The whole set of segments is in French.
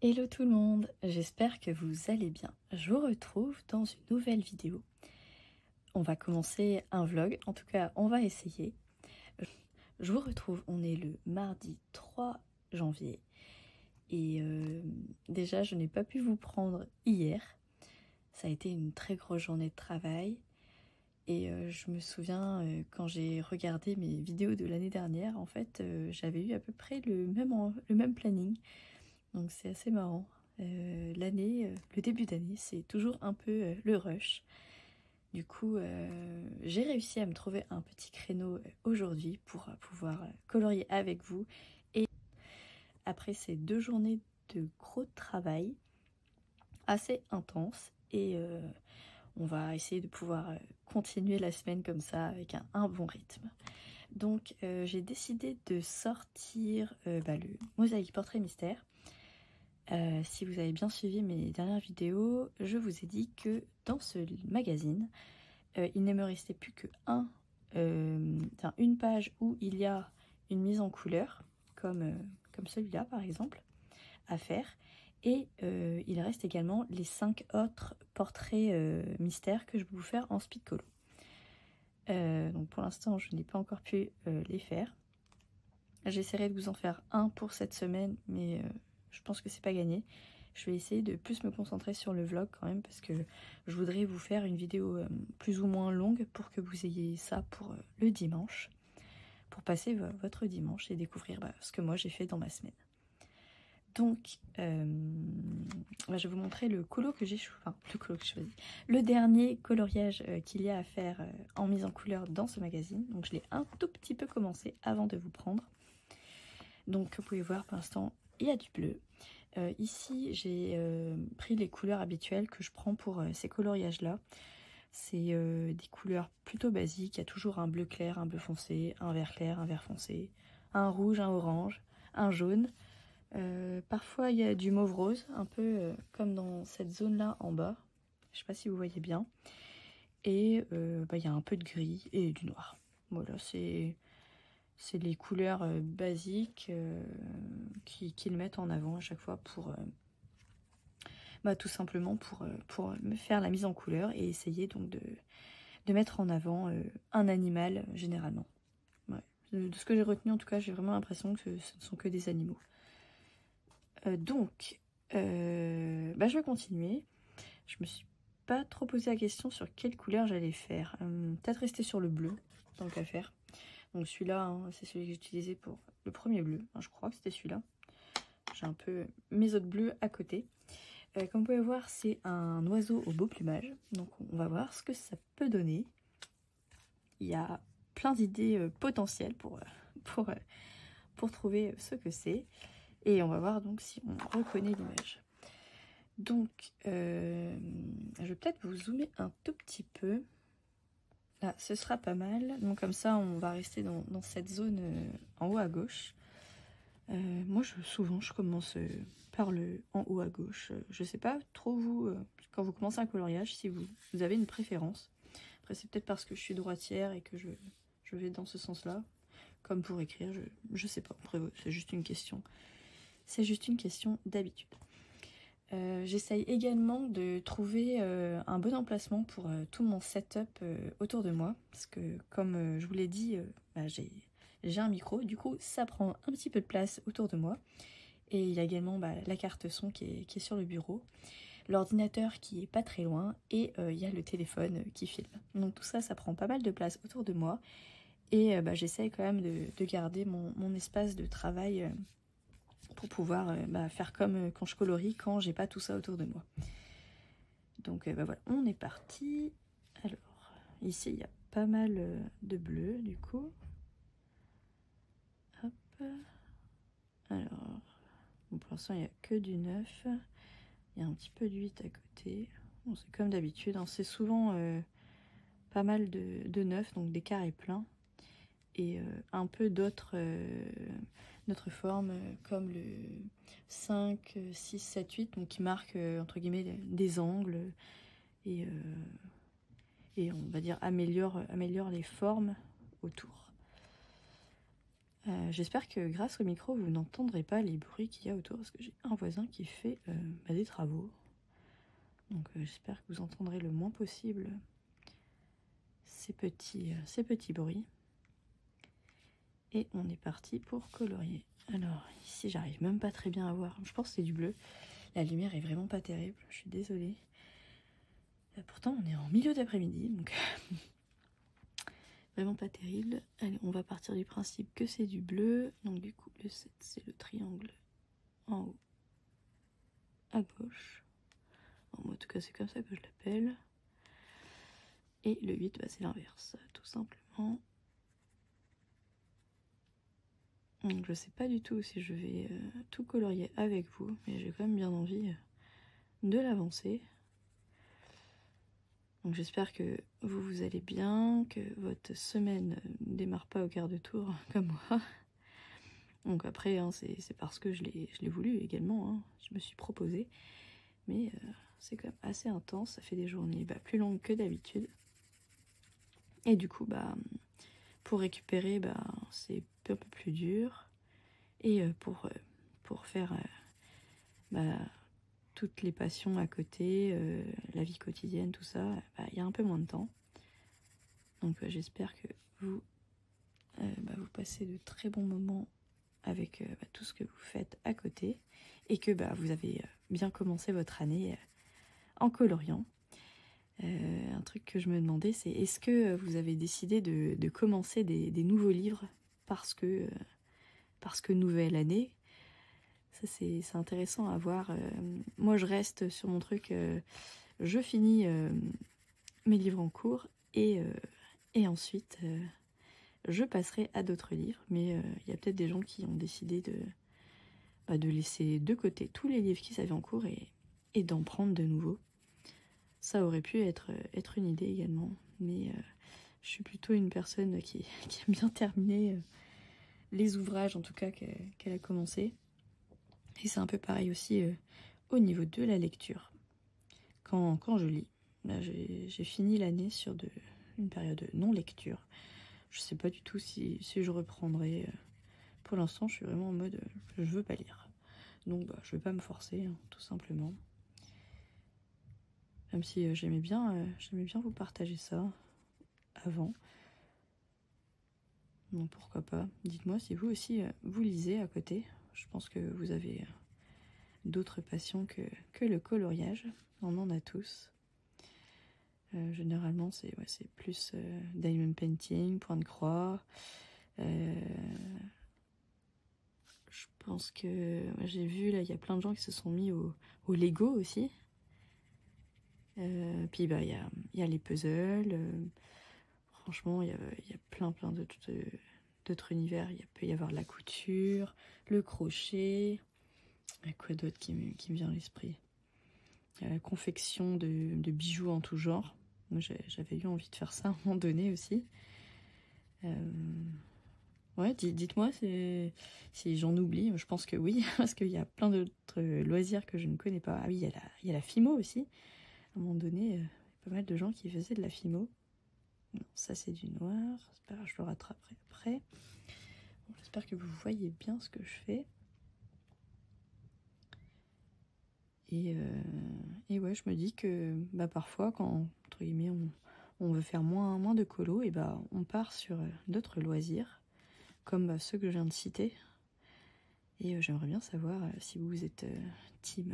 Hello tout le monde, j'espère que vous allez bien. Je vous retrouve dans une nouvelle vidéo. On va commencer un vlog, en tout cas on va essayer. Je vous retrouve, on est le mardi 3 janvier. Et déjà je n'ai pas pu vous prendre hier. Ça a été une très grosse journée de travail. Et je me souviens quand j'ai regardé mes vidéos de l'année dernière, en fait j'avais eu à peu près le même planning. Donc c'est assez marrant. Le début d'année, c'est toujours un peu le rush. Du coup, j'ai réussi à me trouver un petit créneau aujourd'hui pour pouvoir colorier avec vous. Et après ces 2 journées de gros travail, assez intenses, et on va essayer de pouvoir continuer la semaine comme ça avec un bon rythme. Donc j'ai décidé de sortir le Mosaïque Portrait Mystère. Si vous avez bien suivi mes dernières vidéos, je vous ai dit que dans ce magazine, il ne me restait plus que une page où il y a une mise en couleur, comme celui-là par exemple, à faire. Et il reste également les 5 autres portraits mystères que je vais vous faire en speed color. Donc pour l'instant, je n'ai pas encore pu les faire. J'essaierai de vous en faire un pour cette semaine, mais je pense que c'est pas gagné. Je vais essayer de plus me concentrer sur le vlog quand même, parce que je voudrais vous faire une vidéo plus ou moins longue pour que vous ayez ça pour le dimanche, pour passer votre dimanche et découvrir ce que moi j'ai fait dans ma semaine. Donc, je vais vous montrer le colo que j'ai choisi. Le dernier coloriage qu'il y a à faire en mise en couleur dans ce magazine. Donc je l'ai un tout petit peu commencé avant de vous prendre. Donc vous pouvez voir, pour l'instant, il y a du bleu. Ici, j'ai pris les couleurs habituelles que je prends pour ces coloriages-là. C'est des couleurs plutôt basiques. Il y a toujours un bleu clair, un bleu foncé, un vert clair, un vert foncé, un rouge, un orange, un jaune. Parfois, il y a du mauve rose, un peu comme dans cette zone-là en bas. Je ne sais pas si vous voyez bien. Et il y a un peu de gris et du noir. Voilà, c'est les couleurs basiques qu'ils mettent en avant à chaque fois pour tout simplement pour me faire la mise en couleur et essayer donc de mettre en avant un animal généralement. Ouais. De ce que j'ai retenu, en tout cas, j'ai vraiment l'impression que ce ne sont que des animaux. Je vais continuer. Je me suis pas trop posé la question sur quelle couleur j'allais faire. Peut-être rester sur le bleu, tant qu'à faire. Donc celui-là, hein, c'est celui que j'ai utilisé pour le premier bleu. Enfin, je crois que c'était celui-là. J'ai un peu mes autres bleus à côté. Comme vous pouvez voir, c'est un oiseau au beau plumage. Donc on va voir ce que ça peut donner. Il y a plein d'idées potentielles pour trouver ce que c'est. Et on va voir donc si on reconnaît l'image. Donc, je vais peut-être vous zoomer un tout petit peu. Là, ce sera pas mal. Donc comme ça, on va rester dans cette zone en haut à gauche. Moi, souvent, je commence par le en haut à gauche. Je sais pas trop vous, quand vous commencez un coloriage, si vous avez une préférence. Après, c'est peut-être parce que je suis droitière et que je vais dans ce sens-là. Comme pour écrire, je sais pas. Après, c'est juste une question. C'est juste une question d'habitude. J'essaye également de trouver un bon emplacement pour tout mon setup autour de moi. Parce que, comme je vous l'ai dit, j'ai un micro. Du coup, ça prend un petit peu de place autour de moi. Et il y a également la carte son qui est sur le bureau. L'ordinateur qui est pas très loin. Et il y a le téléphone qui filme. Donc tout ça, ça prend pas mal de place autour de moi. Et j'essaye quand même de garder mon espace de travail pour pouvoir faire comme quand je colorie, quand j'ai pas tout ça autour de moi. Donc voilà, on est parti. Alors, ici il y a pas mal de bleu du coup. Hop. Alors, bon, pour l'instant il n'y a que du 9. Il y a un petit peu de 8 à côté. Bon, c'est comme d'habitude, hein, c'est souvent pas mal de 9, donc des carrés pleins. Et un peu d'autres formes comme le 5, 6, 7, 8, donc qui marquent entre guillemets des angles et on va dire améliore les formes autour. J'espère que grâce au micro, vous n'entendrez pas les bruits qu'il y a autour, parce que j'ai un voisin qui fait des travaux. Donc j'espère que vous entendrez le moins possible ces petits bruits. Et on est parti pour colorier. Alors ici, j'arrive même pas très bien à voir. Je pense que c'est du bleu. La lumière est vraiment pas terrible, je suis désolée. Pourtant, on est en milieu d'après-midi, donc vraiment pas terrible. Allez, on va partir du principe que c'est du bleu. Donc du coup, le 7, c'est le triangle en haut à gauche. En tout cas, c'est comme ça que je l'appelle. Et le 8, bah, c'est l'inverse, tout simplement. Donc, je sais pas du tout si je vais tout colorier avec vous, mais j'ai quand même bien envie de l'avancer. Donc j'espère que vous allez bien, que votre semaine ne démarre pas au quart de tour comme moi. Donc après, hein, c'est parce que je l'ai voulu également, hein. Je me suis proposée. Mais c'est quand même assez intense, ça fait des journées plus longues que d'habitude. Et du coup, pour récupérer, c'est un peu plus dur. Et pour faire toutes les passions à côté, la vie quotidienne, tout ça, il y a un peu moins de temps. Donc j'espère que vous passez de très bons moments avec tout ce que vous faites à côté. Et que vous avez bien commencé votre année en coloriant. Un truc que je me demandais, c'est est-ce que vous avez décidé de commencer des nouveaux livres parce que nouvelle année? Ça c'est intéressant à voir. Moi je reste sur mon truc, je finis mes livres en cours et ensuite je passerai à d'autres livres. Mais il y a peut-être des gens qui ont décidé de laisser de côté tous les livres qu'ils avaient en cours et d'en prendre de nouveaux. Ça aurait pu être une idée également, mais je suis plutôt une personne qui aime bien terminer les ouvrages, en tout cas, qu'elle a commencé. Et c'est un peu pareil aussi au niveau de la lecture. Quand je lis, là j'ai fini l'année sur une période de non-lecture. Je sais pas du tout si je reprendrai. Pour l'instant, je suis vraiment en mode je veux pas lire. Donc je vais pas me forcer, hein, tout simplement. Même si j'aimais bien vous partager ça avant. Donc pourquoi pas. Dites-moi si vous aussi vous lisez à côté. Je pense que vous avez d'autres passions que le coloriage. On en a tous. Généralement c'est plus diamond painting, point de croix. Je pense que j'ai vu là, il y a plein de gens qui se sont mis au Lego aussi. Puis il y a les puzzles. Franchement, il y a plein d'autres univers. Il peut y avoir la couture, le crochet. Il y a quoi d'autre qui me vient à l'esprit? Il y a la confection de bijoux en tout genre. Moi, j'avais eu envie de faire ça à un moment donné aussi. Ouais, dites-moi si j'en oublie. Je pense que oui, parce qu'il y a plein d'autres loisirs que je ne connais pas. Ah oui, il y a la Fimo aussi. À un moment donné, il y a pas mal de gens qui faisaient de la Fimo. Non, ça c'est du noir. C'est pas grave, je le rattraperai après. Bon, j'espère que vous voyez bien ce que je fais. Et ouais, je me dis que parfois, quand entre guillemets, on veut faire moins de colo, et on part sur d'autres loisirs, comme ceux que je viens de citer. Et j'aimerais bien savoir si vous êtes team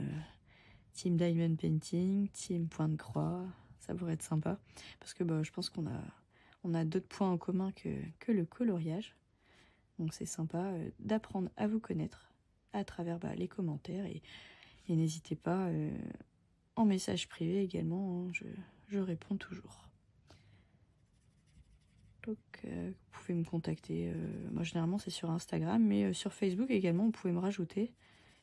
diamond painting, team point de croix. Ça pourrait être sympa, parce que je pense qu'on a d'autres points en commun que le coloriage. Donc c'est sympa d'apprendre à vous connaître à travers les commentaires. Et n'hésitez pas, en message privé également, hein, je réponds toujours. Donc vous pouvez me contacter. Moi généralement c'est sur Instagram, mais sur Facebook également vous pouvez me rajouter.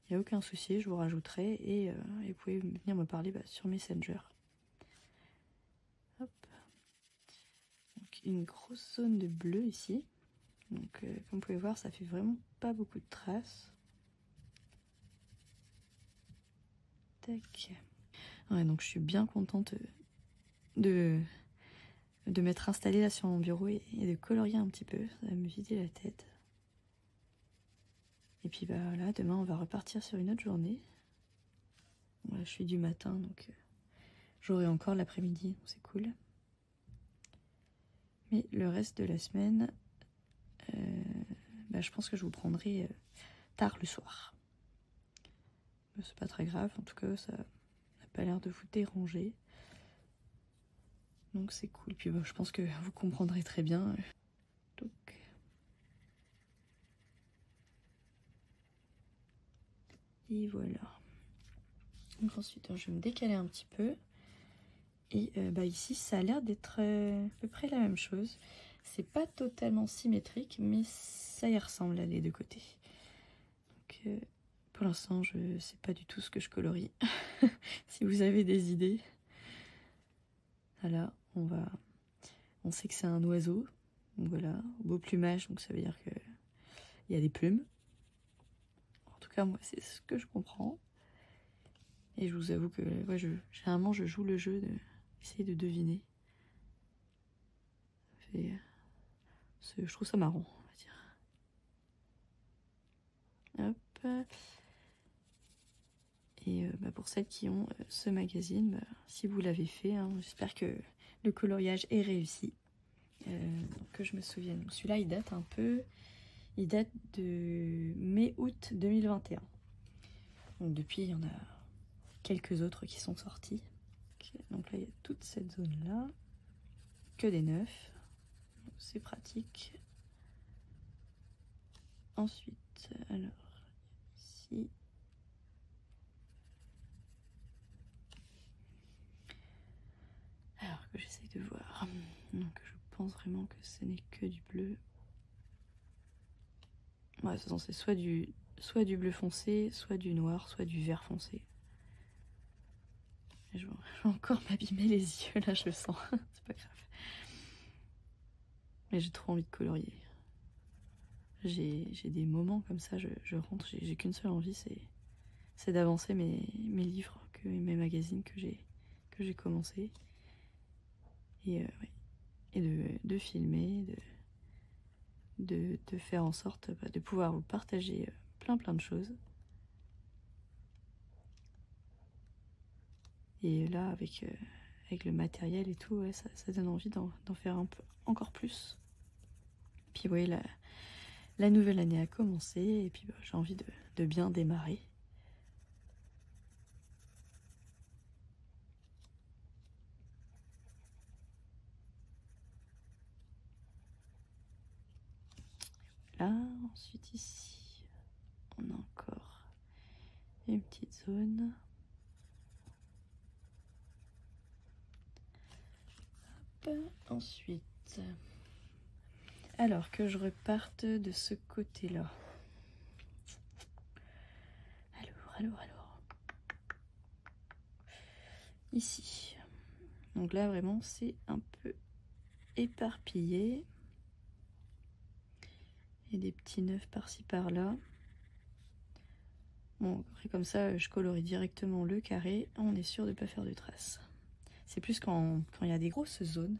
Il n'y a aucun souci, je vous rajouterai et vous pouvez venir me parler sur Messenger. Hop. Donc une grosse zone de bleu ici. Donc comme vous pouvez voir, ça fait vraiment pas beaucoup de traces. Tac. Ouais, donc je suis bien contente de m'être installée là sur mon bureau et de colorier un petit peu. Ça va me vider la tête. Et puis bah là, demain on va repartir sur une autre journée. Bon, là, je suis du matin, donc j'aurai encore l'après-midi, c'est cool. Mais le reste de la semaine, bah, je pense que je vous prendrai tard le soir. C'est pas très grave, en tout cas ça n'a pas l'air de vous déranger. Donc c'est cool. Puis bah, je pense que vous comprendrez très bien. Donc... Et voilà. Donc ensuite, je vais me décaler un petit peu. Et bah ici, ça a l'air d'être à peu près la même chose. C'est pas totalement symétrique, mais ça y ressemble là, les deux côtés. Donc pour l'instant, je sais pas du tout ce que je colorie. Si vous avez des idées. Voilà, on sait que c'est un oiseau. Donc voilà, beau plumage, donc ça veut dire que il y a des plumes. En tout cas, moi, c'est ce que je comprends. Et je vous avoue que ouais, généralement, je joue le jeu d'essayer de deviner. Je trouve ça marrant, on va dire. Hop. Et bah, pour celles qui ont ce magazine, bah, si vous l'avez fait, hein, j'espère que le coloriage est réussi. Que je me souvienne. Celui-là, il date un peu. Il date de mai-août 2021. Donc depuis, il y en a quelques autres qui sont sortis. Okay. Donc là, il y a toute cette zone-là. Que des neufs. C'est pratique. Ensuite, alors, ici. Alors que j'essaye de voir. Donc je pense vraiment que ce n'est que du bleu. Ouais, de toute façon, c'est soit du bleu foncé, soit du noir, soit du vert foncé. Je vais encore m'abîmer les yeux, là, je le sens. C'est pas grave. Mais j'ai trop envie de colorier. J'ai des moments comme ça, je rentre, j'ai qu'une seule envie, c'est d'avancer mes livres, mes magazines que j'ai commencé. Et, ouais. Et de filmer, de faire en sorte de pouvoir vous partager plein de choses. Et là, avec le matériel et tout, ouais, ça donne envie d'en faire un peu encore plus. Puis oui, la nouvelle année a commencé et puis bah, j'ai envie de bien démarrer. Là, ensuite ici, on a encore une petite zone. Hop, ensuite, alors que je reparte de ce côté-là. Alors. Ici. Donc là, vraiment, c'est un peu éparpillé. Et des petits neufs par-ci par-là. Bon, après comme ça, je colorie directement le carré. On est sûr de ne pas faire de traces. C'est plus quand il y a des grosses zones.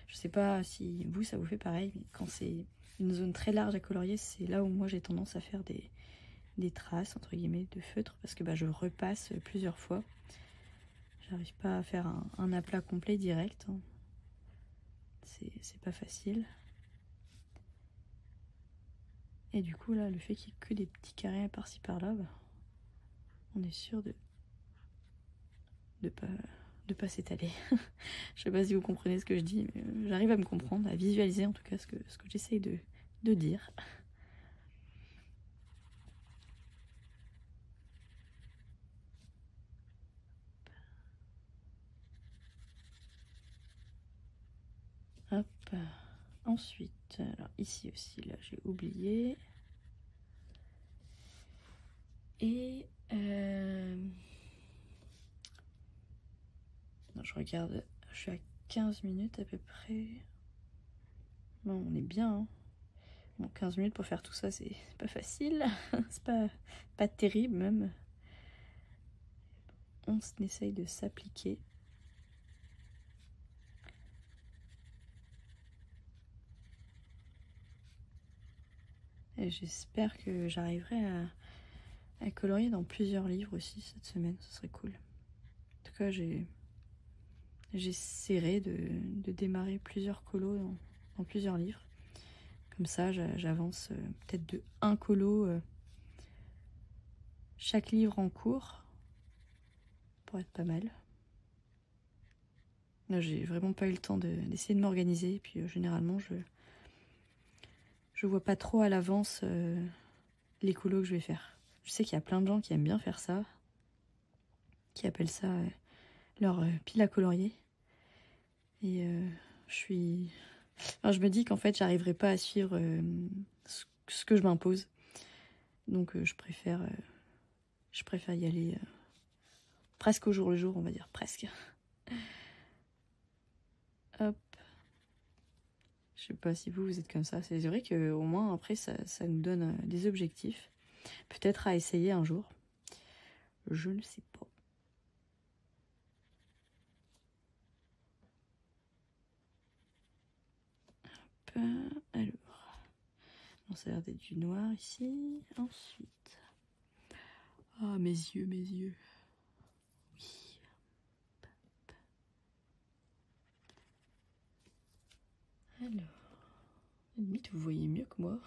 Je sais pas si vous, ça vous fait pareil, mais quand c'est une zone très large à colorier, c'est là où moi j'ai tendance à faire des traces, entre guillemets, de feutre, parce que bah, je repasse plusieurs fois. J'arrive pas à faire un aplat complet direct. Hein. C'est pas facile. Et du coup, là, le fait qu'il n'y ait que des petits carrés par-ci par-là, bah, on est sûr de pas s'étaler. Je sais pas si vous comprenez ce que je dis, mais j'arrive à me comprendre, à visualiser en tout cas ce que j'essaye de dire. Hop. Ensuite, alors ici aussi, là j'ai oublié. Et non, je regarde, je suis à 15 minutes à peu près. Bon, on est bien. Hein. Bon, 15 minutes pour faire tout ça, c'est pas facile. C'est pas terrible même. On essaye de s'appliquer. Et j'espère que j'arriverai à colorier dans plusieurs livres aussi cette semaine, ce serait cool. En tout cas, j'essaierai de démarrer plusieurs colos dans plusieurs livres. Comme ça, j'avance peut-être de un colo chaque livre en cours, pour être pas mal. Là, j'ai vraiment pas eu le temps d'essayer de m'organiser. Et puis généralement, je vois pas trop à l'avance les colos que je vais faire. Je sais qu'il y a plein de gens qui aiment bien faire ça, qui appellent ça leur pile à colorier. Et je me dis qu'en fait, j'arriverai pas à suivre ce que je m'impose. Donc je préfère y aller presque au jour le jour, on va dire, presque. Hop. Je sais pas si vous êtes comme ça. C'est vrai qu'au moins après ça nous donne des objectifs. Peut-être à essayer un jour. Je ne sais pas. Hop. Alors. Bon, ça a l'air d'être du noir ici. Ensuite. Ah, mes yeux, mes yeux. Oui. Alors. Limite, vous voyez mieux que moi.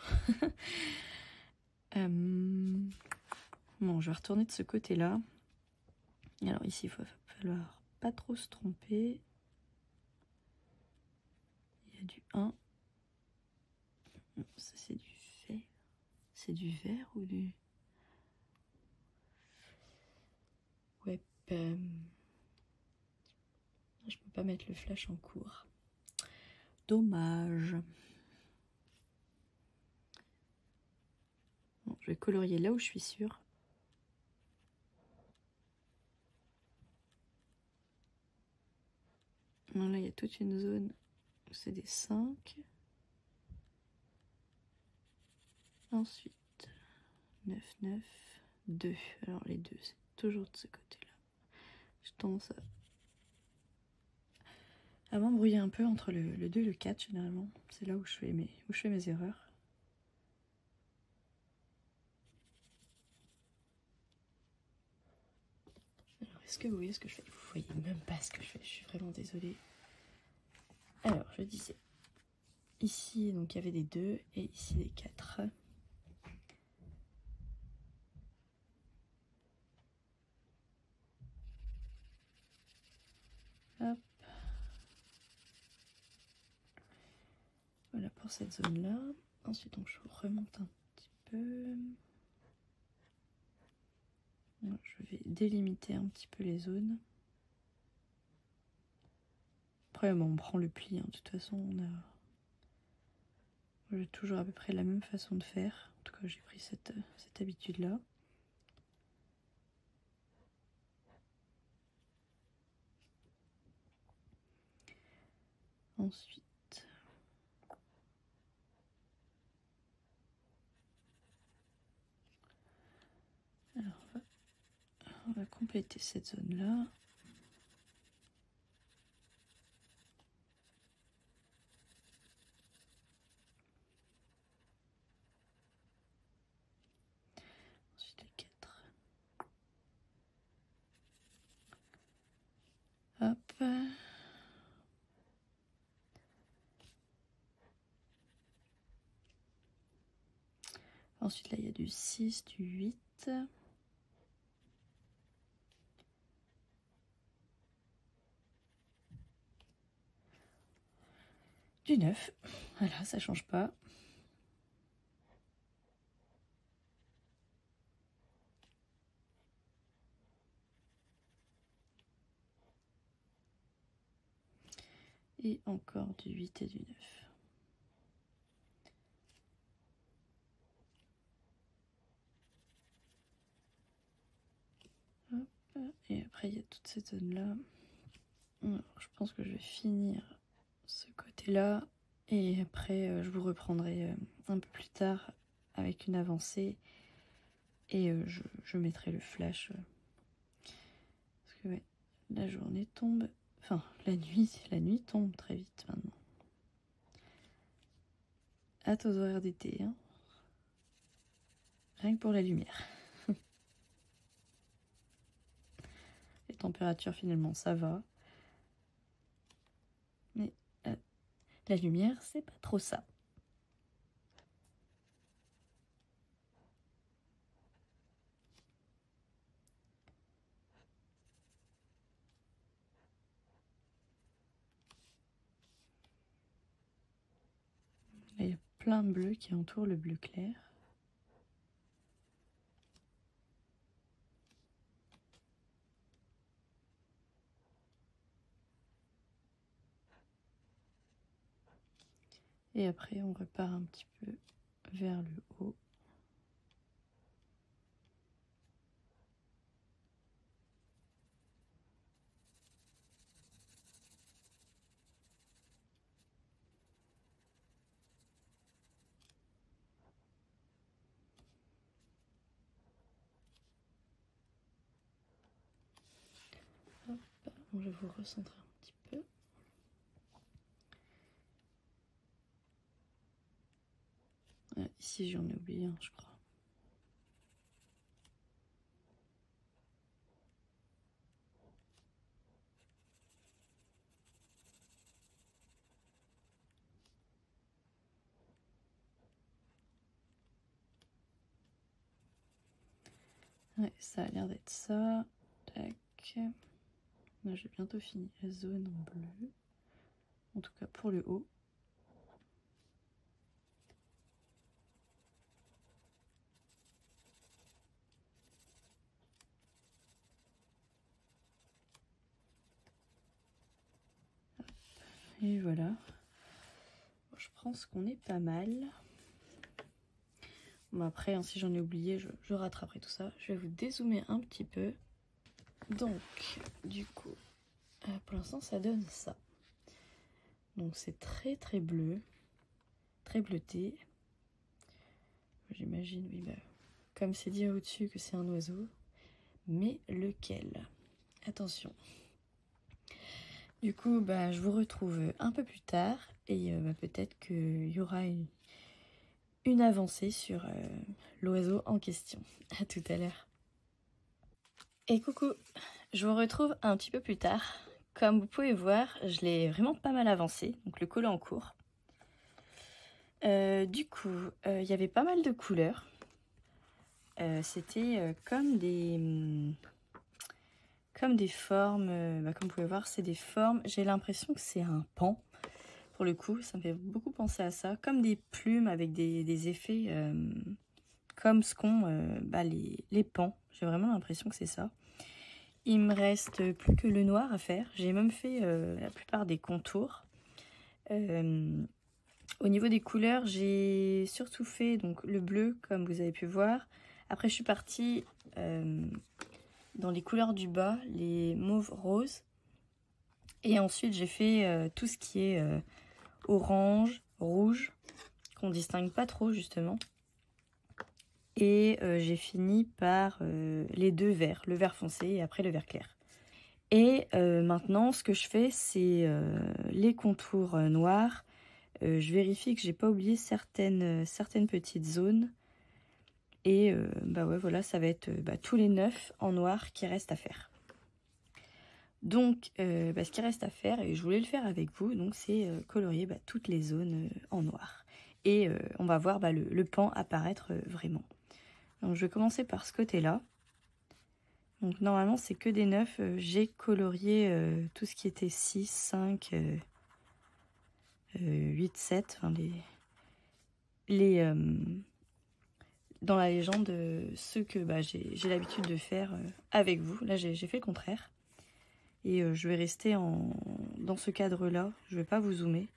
Bon, je vais retourner de ce côté-là. Alors ici, il va falloir pas trop se tromper. Il y a du 1. Ça, c'est du vert. C'est du vert ou du... Ouais, je peux pas mettre le flash en cours. Dommage. Bon, je vais colorier là où je suis sûre. Bon, là, il y a toute une zone où c'est des 5. Ensuite, 9, 9, 2. Alors les 2, c'est toujours de ce côté-là. Je tendance à m'embrouiller un peu entre le 2 et le 4, généralement. C'est là où je fais mes erreurs. Alors, est-ce que vous voyez ce que je fais? Vous voyez même pas ce que je fais, je suis vraiment désolée. Alors, je disais, ici, donc il y avait des 2 et ici des 4. Hop. Voilà pour cette zone-là. Ensuite, donc, je remonte un petit peu. Je vais délimiter un petit peu les zones. Après, bon, on prend le pli. Hein. De toute façon, j'ai toujours à peu près la même façon de faire. En tout cas, j'ai pris cette habitude-là. Ensuite, alors on va compléter cette zone-là. Ensuite, les 4. Hop. Ensuite, là, il y a du 6, du 8. Du 9. Voilà, ça change pas. Et encore du 8 et du 9. Hop. Et après, il y a toute cette zone-là. Je pense que je vais finir ce côté-là. Et après, je vous reprendrai un peu plus tard avec une avancée. Et je mettrai le flash. Parce que ouais, la journée tombe... Enfin, la nuit tombe très vite maintenant. Hâte aux horaires d'été. Hein. rien que pour la lumière. Les températures finalement ça va. Mais la lumière c'est pas trop ça. Il y a plein de bleu qui entoure le bleu clair. Et après, on repart un petit peu vers le haut. Hop, je vais vous recentrer un petit peu. Ici, j'en ai oublié un, je crois. Ouais, ça a l'air d'être ça. Tac. Là, j'ai bientôt fini la zone en bleu. En tout cas, pour le haut. Et voilà. Bon, je pense qu'on est pas mal. Bon, après, hein, si j'en ai oublié, je rattraperai tout ça. Je vais vous dézoomer un petit peu. Donc, du coup, pour l'instant, ça donne ça. Donc, c'est très très bleu. Très bleuté. J'imagine, oui, bah, comme c'est dit au-dessus que c'est un oiseau. Mais lequel? Attention. Du coup, bah, je vous retrouve un peu plus tard. Et bah, peut-être qu'il y aura une avancée sur l'oiseau en question. À tout à l'heure. Et coucou, je vous retrouve un petit peu plus tard. Comme vous pouvez voir, je l'ai vraiment pas mal avancé, donc le colo en cours. Du coup, il y avait pas mal de couleurs. C'était comme des formes, bah, comme vous pouvez voir, c'est des formes. J'ai l'impression que c'est un pan. Pour le coup, ça me fait beaucoup penser à ça. Comme des plumes avec des effets comme ce qu'ont bah, les pans. J'ai vraiment l'impression que c'est ça. Il me reste plus que le noir à faire. J'ai même fait la plupart des contours. Au niveau des couleurs, j'ai surtout fait donc, le bleu, comme vous avez pu voir. Après, je suis partie dans les couleurs du bas, les mauves roses. Et ensuite, j'ai fait tout ce qui est orange, rouge, qu'on distingue pas trop, justement. Et j'ai fini par les deux verts, le vert foncé et après le vert clair. Et maintenant, ce que je fais, c'est les contours noirs. Je vérifie que j'ai pas oublié certaines petites zones. Et bah ouais, voilà, ça va être tous les 9 en noir qui restent à faire. Donc, ce qui reste à faire, et je voulais le faire avec vous, donc c'est colorier toutes les zones en noir. Et on va voir le pan apparaître vraiment. Donc, je vais commencer par ce côté-là. Donc, normalement, c'est que des 9. J'ai colorié tout ce qui était 6, 5, 8, 7. Enfin, dans la légende, ceux que j'ai l'habitude de faire avec vous. Là, j'ai fait le contraire. Et je vais rester dans ce cadre-là. Je ne vais pas vous zoomer.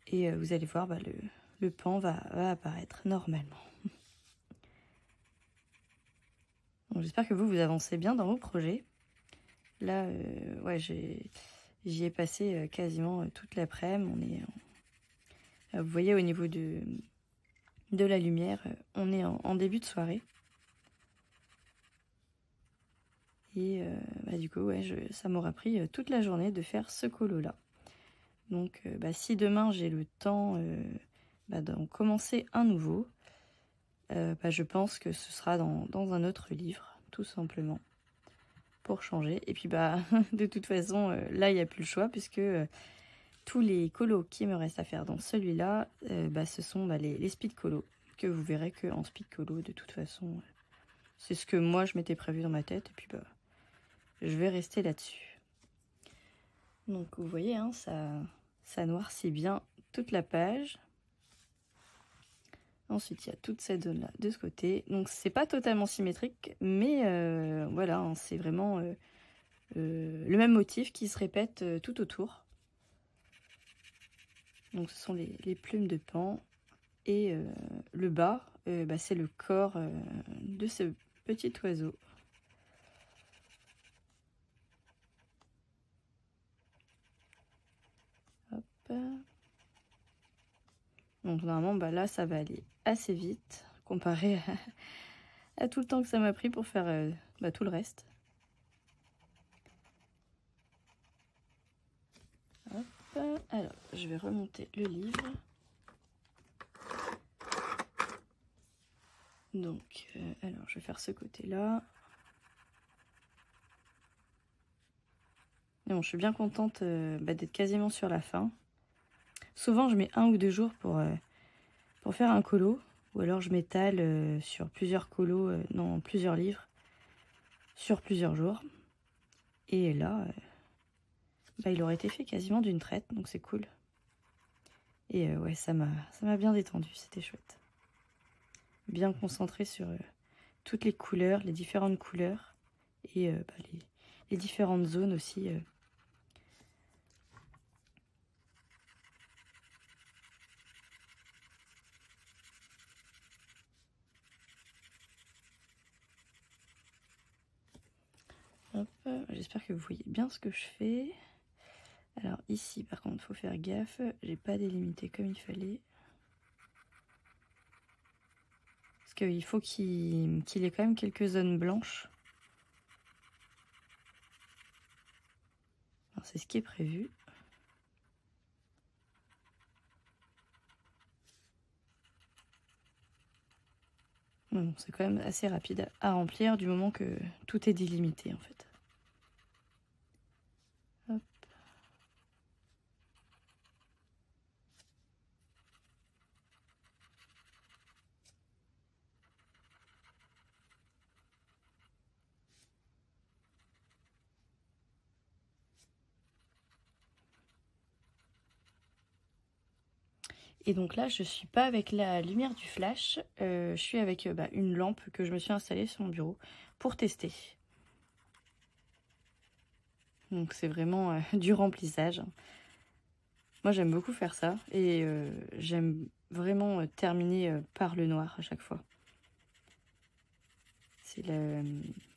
Et vous allez voir, le pan va apparaître normalement. J'espère que vous avancez bien dans vos projets. Là, ouais, j'y ai passé quasiment toute l'après-midi. Vous voyez, au niveau de la lumière, on est en début de soirée. Et du coup, ouais, ça m'aura pris toute la journée de faire ce colo-là. Donc, si demain j'ai le temps d'en commencer un nouveau, je pense que ce sera dans un autre livre, tout simplement, pour changer. Et puis de toute façon, là, il n'y a plus le choix, puisque tous les colos qui me restent à faire dans celui-là, ce sont les speed colos, que vous verrez qu'en speed colo, de toute façon, c'est ce que moi, je m'étais prévu dans ma tête, et puis je vais rester là-dessus. Donc, vous voyez, hein, ça noircit bien toute la page. Ensuite, il y a toute cette zone-là de ce côté. Donc, c'est pas totalement symétrique, mais voilà, hein, c'est vraiment le même motif qui se répète tout autour. Donc, ce sont les plumes de paon. Et le bas, c'est le corps de ce petit oiseau. Hop. Donc, normalement, là, ça va aller assez vite comparé à tout le temps que ça m'a pris pour faire tout le reste. Hop. Alors, je vais remonter le livre. Donc, alors, je vais faire ce côté-là. Bon, je suis bien contente d'être quasiment sur la fin. Souvent, je mets 1 ou 2 jours pour faire un colo. Ou alors, je m'étale sur plusieurs colos dans plusieurs livres. Sur plusieurs jours. Et là, il aurait été fait quasiment d'une traite. Donc, c'est cool. Et ouais, ça m'a bien détendu. C'était chouette. Bien concentré sur toutes les couleurs, les différentes couleurs. Et les différentes zones aussi. J'espère que vous voyez bien ce que je fais. Alors ici par contre il faut faire gaffe, j'ai pas délimité comme il fallait. Parce qu'il faut qu'il ait quand même quelques zones blanches. C'est ce qui est prévu. Bon, c'est quand même assez rapide à remplir du moment que tout est délimité en fait. Hop. Et donc là, je suis pas avec la lumière du flash, je suis avec une lampe que je me suis installée sur mon bureau pour tester. Donc c'est vraiment du remplissage. Moi j'aime beaucoup faire ça et j'aime vraiment terminer par le noir à chaque fois. C'est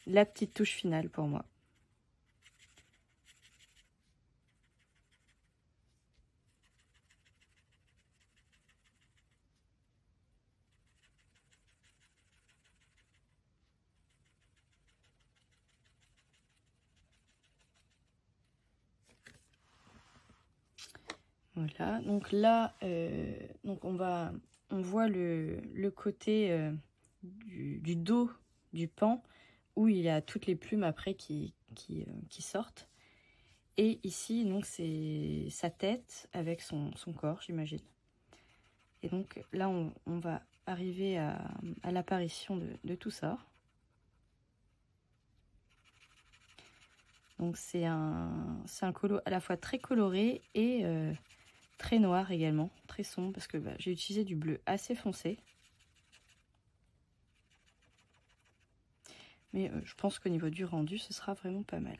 la petite touche finale pour moi. Voilà, donc là, on voit le côté du dos du paon où il y a toutes les plumes après qui sortent. Et ici, donc c'est sa tête avec son corps, j'imagine. Et donc là, on va arriver à l'apparition de tout ça. Donc c'est un colo à la fois très coloré et très noir également, très sombre, parce que j'ai utilisé du bleu assez foncé. Mais je pense qu'au niveau du rendu, ce sera vraiment pas mal.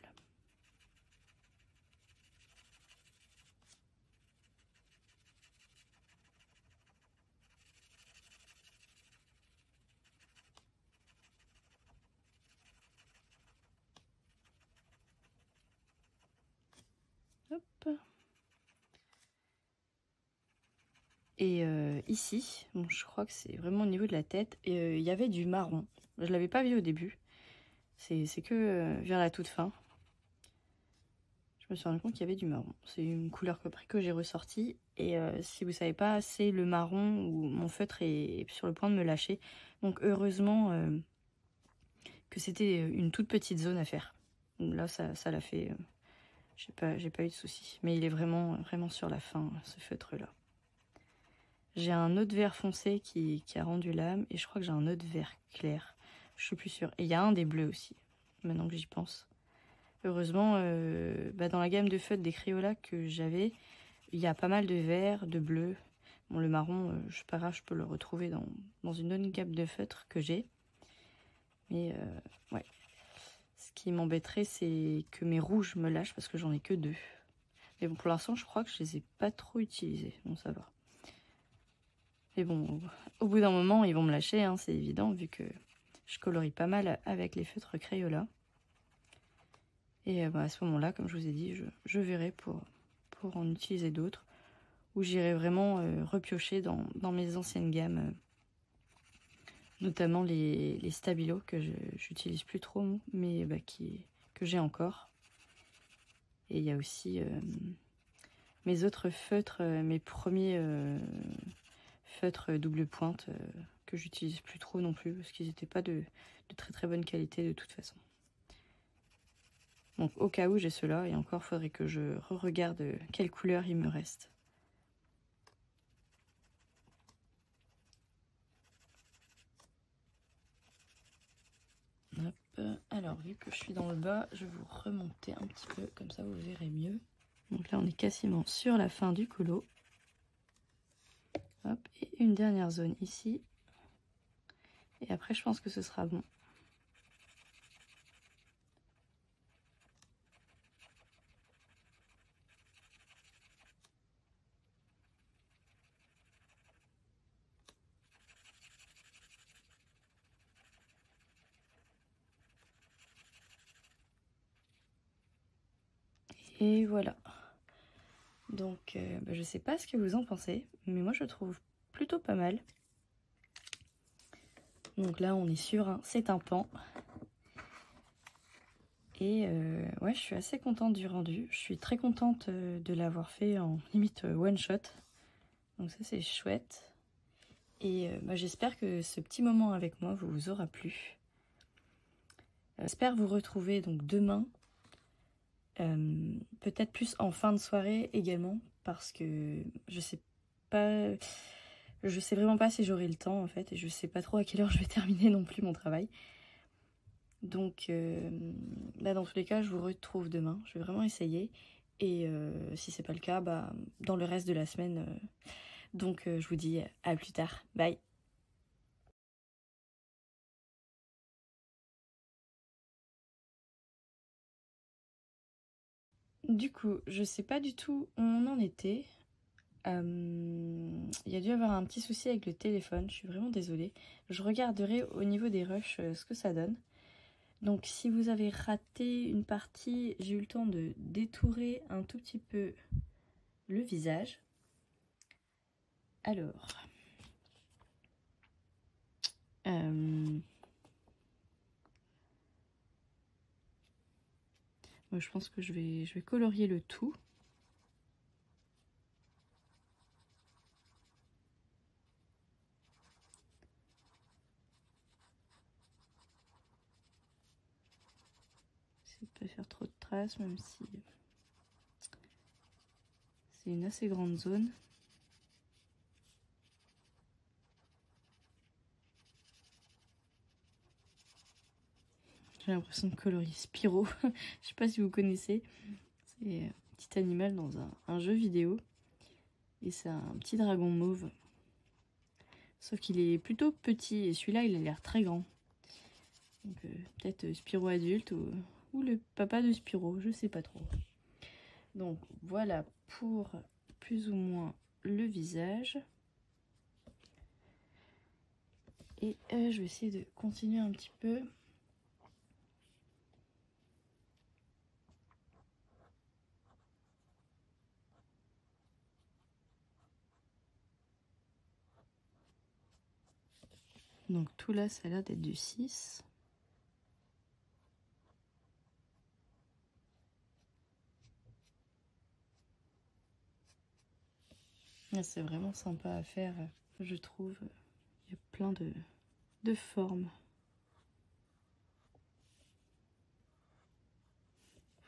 Hop. Et ici, bon, je crois que c'est vraiment au niveau de la tête, il y avait du marron. Je ne l'avais pas vu au début. C'est que vers la toute fin. Je me suis rendu compte qu'il y avait du marron. C'est une couleur que j'ai ressortie. Et si vous savez pas, c'est le marron où mon feutre est sur le point de me lâcher. Donc heureusement que c'était une toute petite zone à faire. Là, ça l'a fait. J'ai pas eu de soucis. Mais il est vraiment sur la fin, ce feutre-là. J'ai un autre vert foncé qui a rendu l'âme. Et je crois que j'ai un autre vert clair. Je suis plus sûre. Et il y a un des bleus aussi, maintenant que j'y pense. Heureusement, dans la gamme de feutres des Crayolas que j'avais, il y a pas mal de verts, de bleus. Bon, le marron, je sais pas grave, je peux le retrouver dans une autre gamme de feutres que j'ai. Mais ouais. Ce qui m'embêterait, c'est que mes rouges me lâchent parce que j'en ai que 2. Mais bon, pour l'instant, je crois que je les ai pas trop utilisés. Bon, ça va. Mais bon, au bout d'un moment, ils vont me lâcher, hein, c'est évident, vu que je colorie pas mal avec les feutres Crayola. Et à ce moment-là, comme je vous ai dit, je verrai pour en utiliser d'autres. Où j'irai vraiment repiocher dans mes anciennes gammes. Notamment les Stabilo que j'utilise plus trop, mais que j'ai encore. Et il y a aussi mes autres feutres, mes premiers feutres double pointe que j'utilise plus trop non plus parce qu'ils n'étaient pas de très très bonne qualité de toute façon. Donc au cas où j'ai ceux-là, et encore faudrait que je regarde quelle couleur il me reste. Hop. Alors vu que je suis dans le bas, je vais vous remonter un petit peu, comme ça vous verrez mieux. Donc là on est quasiment sur la fin du colo. Hop, et une dernière zone ici. Et après je pense que ce sera bon. Et voilà. Donc je sais pas ce que vous en pensez, mais moi je trouve plutôt pas mal. Donc là on est sur c'est un pan. Et ouais, je suis assez contente du rendu. Je suis très contente de l'avoir fait en limite one shot. Donc ça c'est chouette. Et j'espère que ce petit moment avec moi vous aura plu. J'espère vous retrouver donc demain. Peut-être plus en fin de soirée également. Parce que je sais pas... Je sais vraiment pas si j'aurai le temps en fait. Et je sais pas trop à quelle heure je vais terminer non plus mon travail. Donc là dans tous les cas je vous retrouve demain, je vais vraiment essayer et si c'est pas le cas dans le reste de la semaine. Donc je vous dis à plus tard, bye. Du coup je sais pas du tout où on en était. Il y a dû avoir un petit souci avec le téléphone, je suis vraiment désolée. Je regarderai au niveau des rushs ce que ça donne. Donc si vous avez raté une partie, j'ai eu le temps de détourer un tout petit peu le visage. Alors, moi, je pense que je vais colorier le tout. J'essaie de pas faire trop de traces, même si c'est une assez grande zone. J'ai l'impression de colorier Spyro. Je sais pas si vous connaissez. C'est un petit animal dans un jeu vidéo. Et c'est un petit dragon mauve. Sauf qu'il est plutôt petit et celui-là il a l'air très grand. Donc peut-être Spyro adulte ou le papa de Spyro, je sais pas trop. Donc voilà pour plus ou moins le visage. Et je vais essayer de continuer un petit peu. Donc tout là, ça a l'air d'être du 6. C'est vraiment sympa à faire, je trouve. Il y a plein de formes.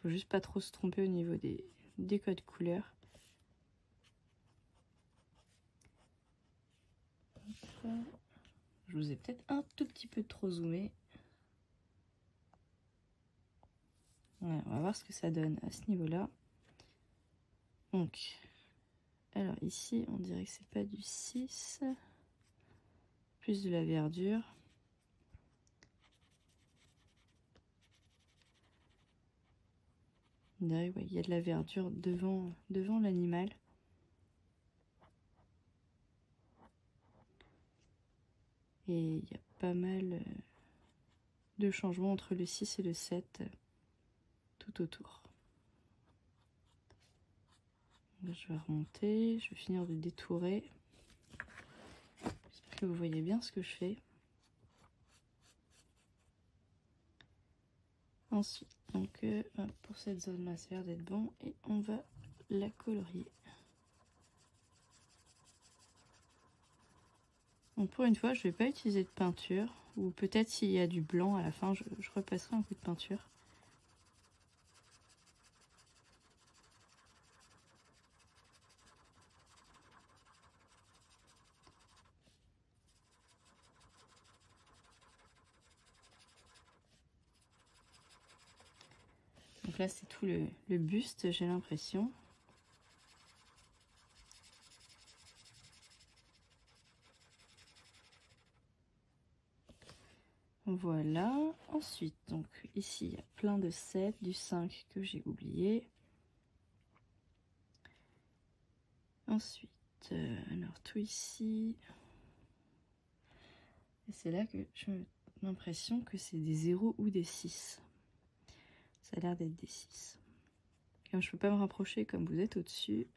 Faut juste pas trop se tromper au niveau des codes couleurs. Je vous ai peut-être un tout petit peu trop zoomé. Ouais, on va voir ce que ça donne à ce niveau-là. Donc, alors ici, on dirait que c'est pas du 6, plus de la verdure. On dirait qu'il y a de la verdure devant l'animal. Et il y a pas mal de changements entre le 6 et le 7 tout autour. Là, je vais remonter, je vais finir de détourer. J'espère que vous voyez bien ce que je fais. Ensuite, donc pour cette zone-là, ça a l'air d'être bon et on va la colorier. Donc pour une fois, je ne vais pas utiliser de peinture, ou peut-être s'il y a du blanc à la fin, je repasserai un coup de peinture. Donc là, c'est tout le buste, j'ai l'impression. Voilà. Ensuite, donc ici, il y a plein de 7, du 5 que j'ai oublié. Ensuite, alors tout ici. Et c'est là que j'ai l'impression que c'est des 0 ou des 6. Ça a l'air d'être des 6. Comme je peux pas me rapprocher, comme vous êtes au-dessus,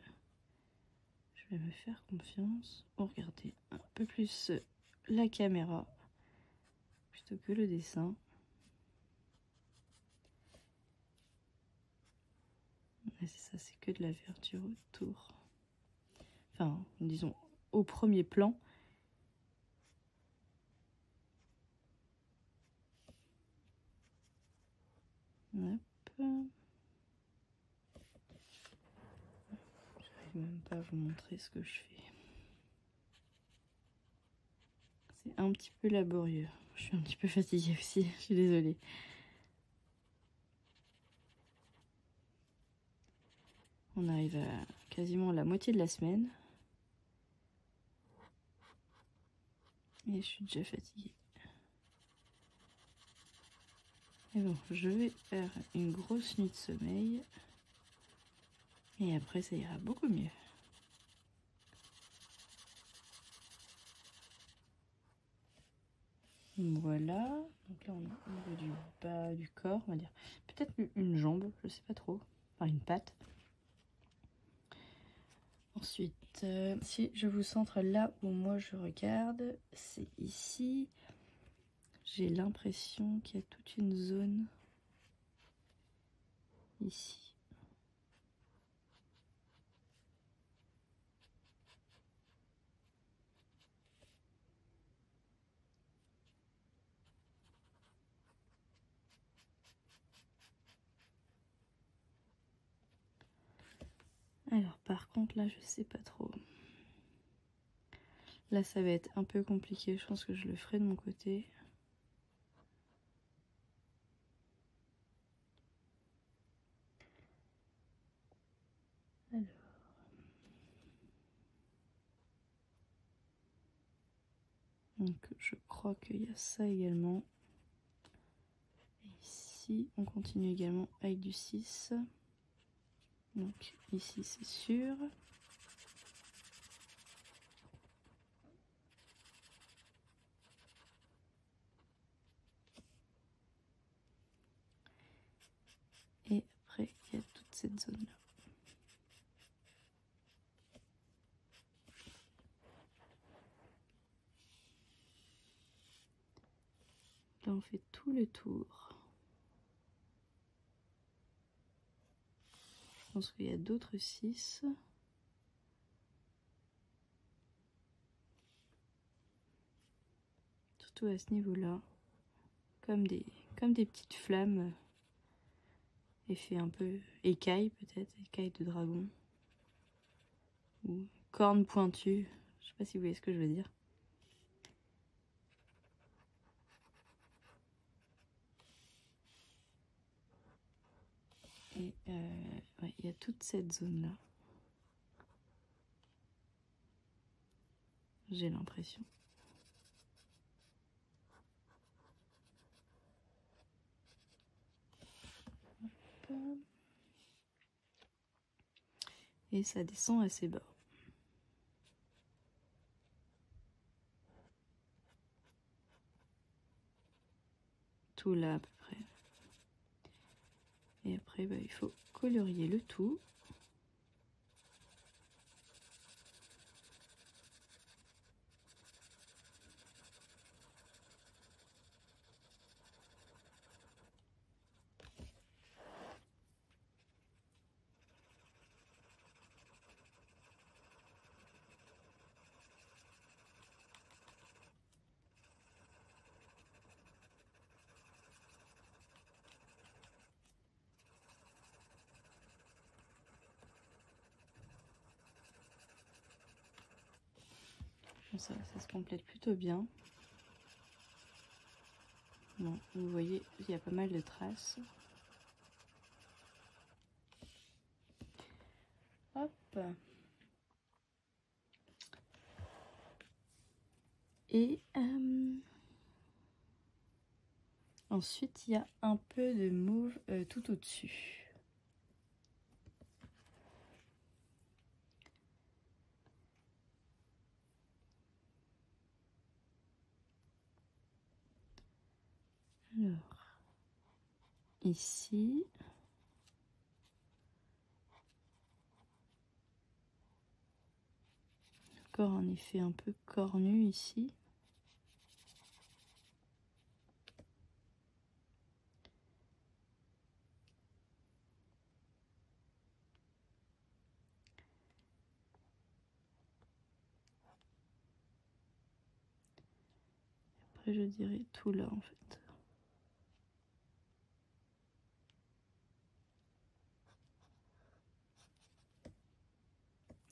je vais me faire confiance pour regarder un peu plus la caméra plutôt que le dessin. Et c'est ça, c'est que de la verdure autour. Enfin, disons, au premier plan. Hop. J'arrive même pas à vous montrer ce que je fais. C'est un petit peu laborieux. Je suis un petit peu fatiguée aussi, je suis désolée. On arrive à quasiment la moitié de la semaine. Et je suis déjà fatiguée. Et bon, je vais faire une grosse nuit de sommeil. Et après, ça ira beaucoup mieux. Voilà. Donc là, on est au niveau du bas du corps, on va dire. Peut-être une jambe, je sais pas trop. Enfin, une patte. Ensuite, si je vous centre là où moi je regarde, c'est ici. J'ai l'impression qu'il y a toute une zone ici. Alors par contre là je sais pas trop. Là ça va être un peu compliqué, je pense que je le ferai de mon côté. Alors. Donc je crois qu'il y a ça également. Et ici on continue également avec du 6. Donc ici c'est sûr. Et après il y a toute cette zone là. Là on fait tout le tour. Je pense qu'il y a d'autres 6. surtout à ce niveau-là, comme des petites flammes, effet un peu écaille peut-être, écaille de dragon, ou cornes pointues, je sais pas si vous voyez ce que je veux dire. Et ouais, il y a toute cette zone-là, j'ai l'impression. Et ça descend assez bas. Tout là à peu près. Et après, bah, il faut colorier le tout. Ça se complète plutôt bien. Bon, vous voyez, il y a pas mal de traces. Hop. Et ensuite, il y a un peu de mauve tout au-dessus. Alors, ici, encore un effet un peu cornu ici. Après, je dirais tout là en fait.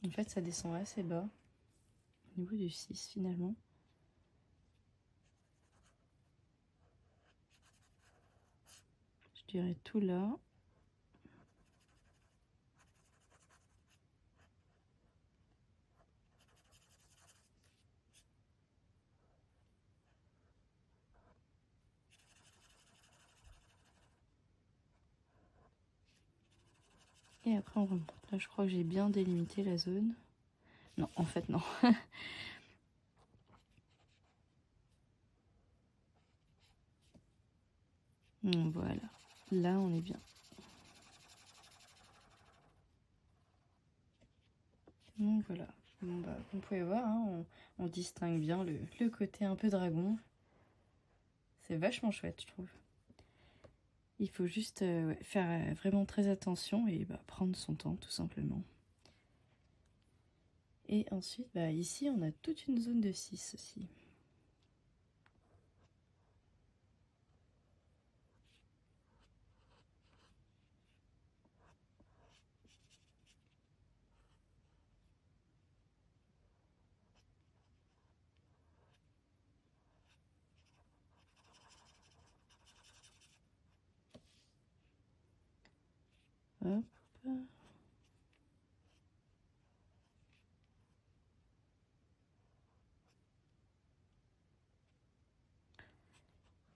En fait, ça descend assez bas, au niveau du 6 finalement. Je dirais tout là. Et après on remonte. Là je crois que j'ai bien délimité la zone. Non, en fait non. Voilà, là on est bien. Donc voilà, bon, bah, vous pouvez voir, hein, on distingue bien le côté un peu dragon. C'est vachement chouette je trouve. Il faut juste ouais, faire vraiment très attention et bah, prendre son temps tout simplement. Et ensuite, bah, ici on a toute une zone de 6 aussi. Hop.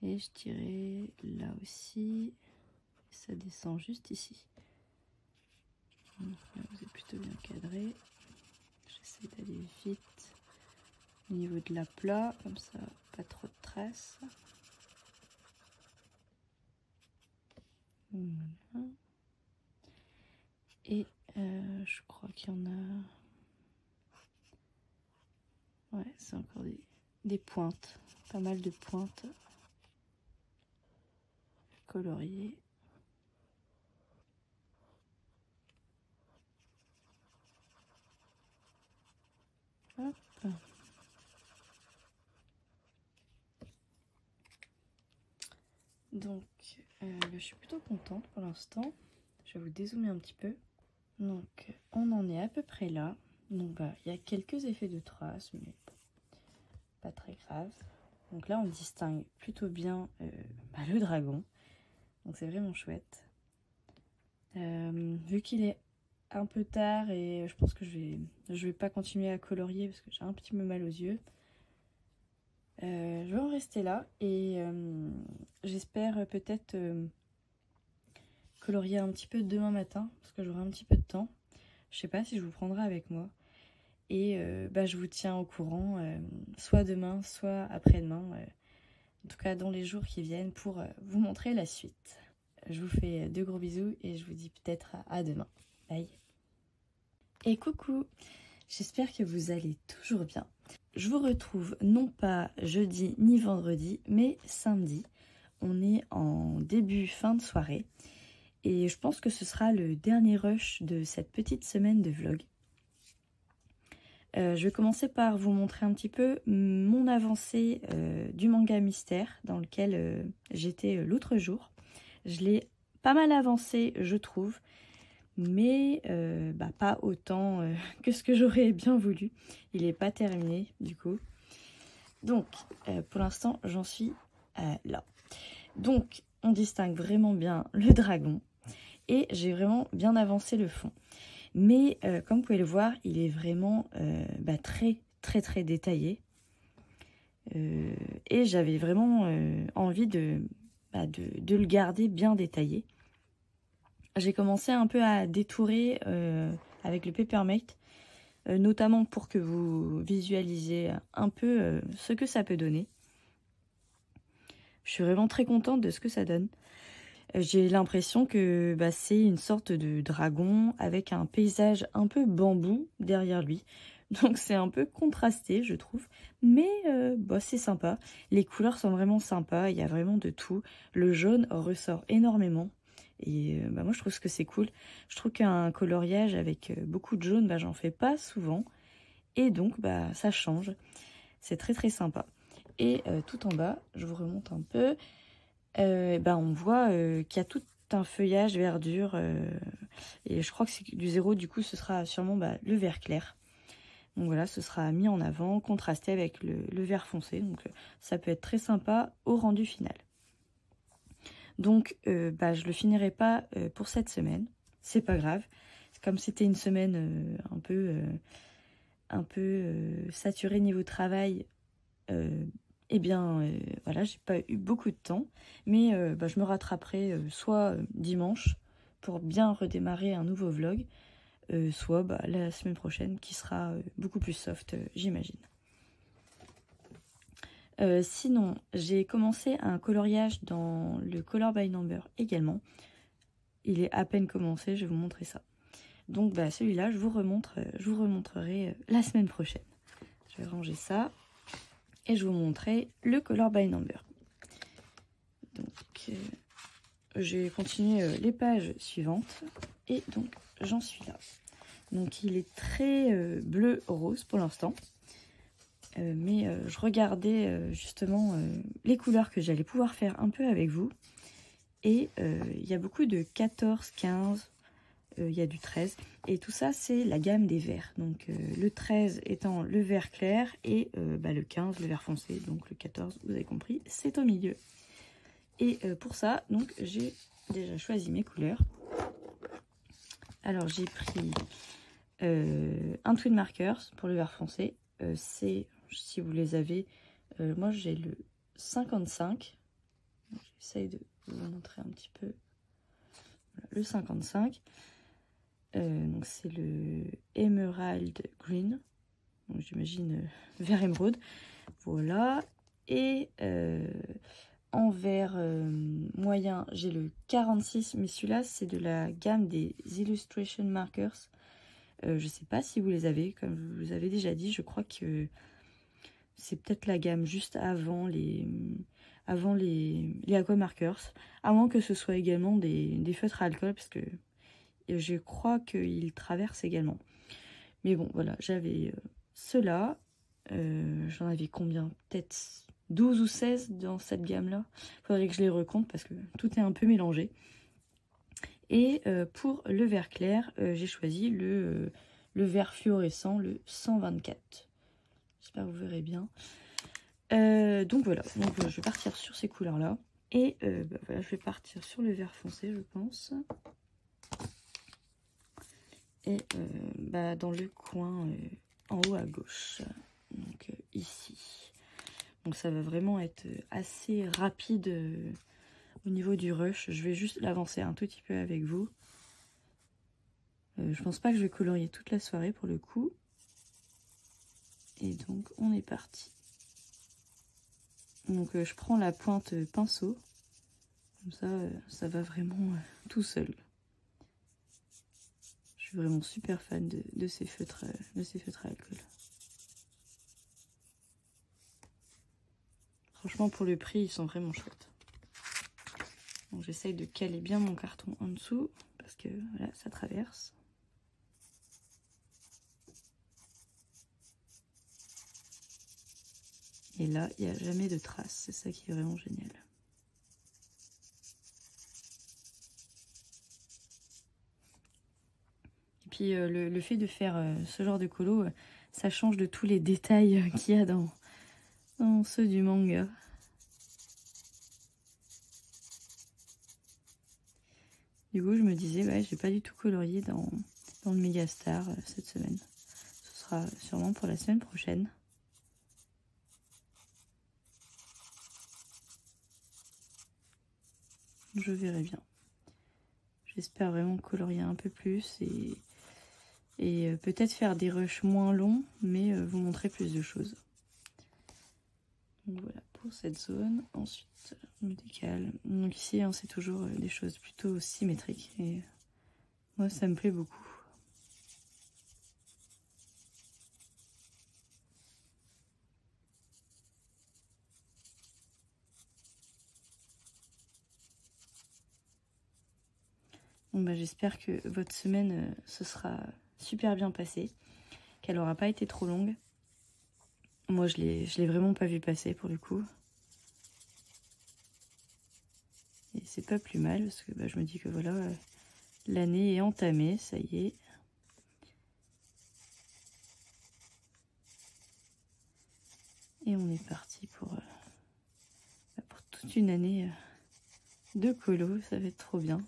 Et je dirais là aussi, ça descend juste ici. Donc là vous êtes plutôt bien cadré. J'essaie d'aller vite au niveau de la plat, comme ça pas trop de traces. Voilà. Et je crois qu'il y en a... Ouais, c'est encore des pointes, pas mal de pointes coloriées. Hop. je suis plutôt contente pour l'instant. Je vais vous dézoomer un petit peu. Donc on en est à peu près là. Donc bah il y a quelques effets de traces, mais pas très grave. Donc là on distingue plutôt bien le dragon. Donc c'est vraiment chouette. Vu qu'il est un peu tard et je pense que je vais pas continuer à colorier parce que j'ai un petit peu mal aux yeux. Je vais en rester là et j'espère peut-être colorier un petit peu demain matin parce que j'aurai un petit peu de temps. Je sais pas si je vous prendrai avec moi et je vous tiens au courant soit demain soit après-demain, en tout cas dans les jours qui viennent pour vous montrer la suite. Je vous fais de gros bisous et je vous dis peut-être à demain. Bye. Et coucou, j'espère que vous allez toujours bien. Je vous retrouve non pas jeudi ni vendredi, mais samedi. On est en fin de soirée. Et je pense que ce sera le dernier rush de cette petite semaine de vlog. Je vais commencer par vous montrer un petit peu mon avancée du manga mystère dans lequel j'étais l'autre jour. Je l'ai pas mal avancé, je trouve. Mais pas autant que ce que j'aurais bien voulu. Il n'est pas terminé du coup. Donc pour l'instant j'en suis là. Donc on distingue vraiment bien le dragon et j'ai vraiment bien avancé le fond. Mais comme vous pouvez le voir, il est vraiment très détaillé. Et j'avais vraiment envie de le garder bien détaillé. J'ai commencé un peu à détourer avec le Papermate, notamment pour que vous visualisiez un peu ce que ça peut donner. Je suis vraiment très contente de ce que ça donne. J'ai l'impression que c'est une sorte de dragon avec un paysage un peu bambou derrière lui. Donc c'est un peu contrasté, je trouve. Mais c'est sympa. Les couleurs sont vraiment sympas, il y a vraiment de tout. Le jaune ressort énormément. Et moi je trouve que c'est cool. Je trouve qu'un coloriage avec beaucoup de jaune, j'en fais pas souvent. Et donc ça change. C'est très sympa. Et tout en bas, je vous remonte un peu. On voit qu'il y a tout un feuillage verdure. Et je crois que c'est du 0, du coup ce sera sûrement le vert clair. Donc voilà, ce sera mis en avant, contrasté avec le vert foncé. Donc ça peut être très sympa au rendu final. Donc je le finirai pas pour cette semaine. C'est pas grave. Comme c'était une semaine un peu saturée niveau travail, voilà, j'ai pas eu beaucoup de temps. Mais je me rattraperai soit dimanche pour bien redémarrer un nouveau vlog, soit la semaine prochaine qui sera beaucoup plus soft, j'imagine. Sinon, j'ai commencé un coloriage dans le Color by Number également. Il est à peine commencé, je vais vous montrer ça. Donc celui-là, je vous remontrerai la semaine prochaine. Je vais ranger ça et je vous montrerai le Color by Number. Donc, je vais continuer les pages suivantes et donc j'en suis là. Donc il est très bleu-rose pour l'instant. Mais je regardais justement les couleurs que j'allais pouvoir faire un peu avec vous. Et il y a beaucoup de 14, 15, il y a du 13. Et tout ça, c'est la gamme des verts. Donc le 13 étant le vert clair et le 15, le vert foncé. Donc le 14, vous avez compris, c'est au milieu. Et pour ça, donc j'ai déjà choisi mes couleurs. Alors j'ai pris un Twin Markers pour le vert foncé. C'est... Si vous les avez, moi j'ai le 55. J'essaye de vous montrer un petit peu. Voilà, le 55. Donc c'est le Emerald Green. J'imagine vert émeraude. Voilà. Et en vert moyen, j'ai le 46. Mais celui-là, c'est de la gamme des Illustration Markers. Je ne sais pas si vous les avez. Comme je vous avais déjà dit, je crois que c'est peut-être la gamme juste avant les aqua markers, à moins que ce soit également des feutres à alcool, parce que je crois qu'ils traversent également. Mais bon, voilà, j'avais ceux-là. J'en avais combien? Peut-être 12 ou 16 dans cette gamme-là. Il faudrait que je les recompte parce que tout est un peu mélangé. Et pour le vert clair, j'ai choisi le vert fluorescent, le 124. J'espère que vous verrez bien. Donc voilà, donc, je vais partir sur ces couleurs-là. Et voilà, je vais partir sur le vert foncé, je pense. Et dans le coin en haut à gauche, donc ici. Donc ça va vraiment être assez rapide au niveau du rush. Je vais juste l'avancer un tout petit peu avec vous. Je pense pas que je vais colorier toute la soirée pour le coup. Et donc on est parti. Donc je prends la pointe pinceau. Comme ça, ça va vraiment tout seul. Je suis vraiment super fan de ces feutres à alcool. Franchement, pour le prix, ils sont vraiment chouettes. Donc j'essaye de caler bien mon carton en dessous, parce que voilà, ça traverse. Et là, il n'y a jamais de traces, c'est ça qui est vraiment génial. Et puis le fait de faire ce genre de colo, ça change de tous les détails qu'il y a dans ceux du manga. Du coup, je me disais, ouais, j'ai pas du tout colorié dans le Megastar cette semaine. Ce sera sûrement pour la semaine prochaine. Je verrai bien. J'espère vraiment colorier un peu plus et peut-être faire des rushs moins longs, mais vous montrer plus de choses. Donc voilà pour cette zone. Ensuite, je me décale. Donc ici, hein, c'est toujours des choses plutôt symétriques. Et moi, ça me plaît beaucoup. Bon, j'espère que votre semaine se sera super bien passée, qu'elle n'aura pas été trop longue. Moi, je l'ai vraiment pas vu passer pour le coup. Et c'est pas plus mal parce que je me dis que voilà, l'année est entamée, ça y est. Et on est parti pour toute une année de colo, ça va être trop bien.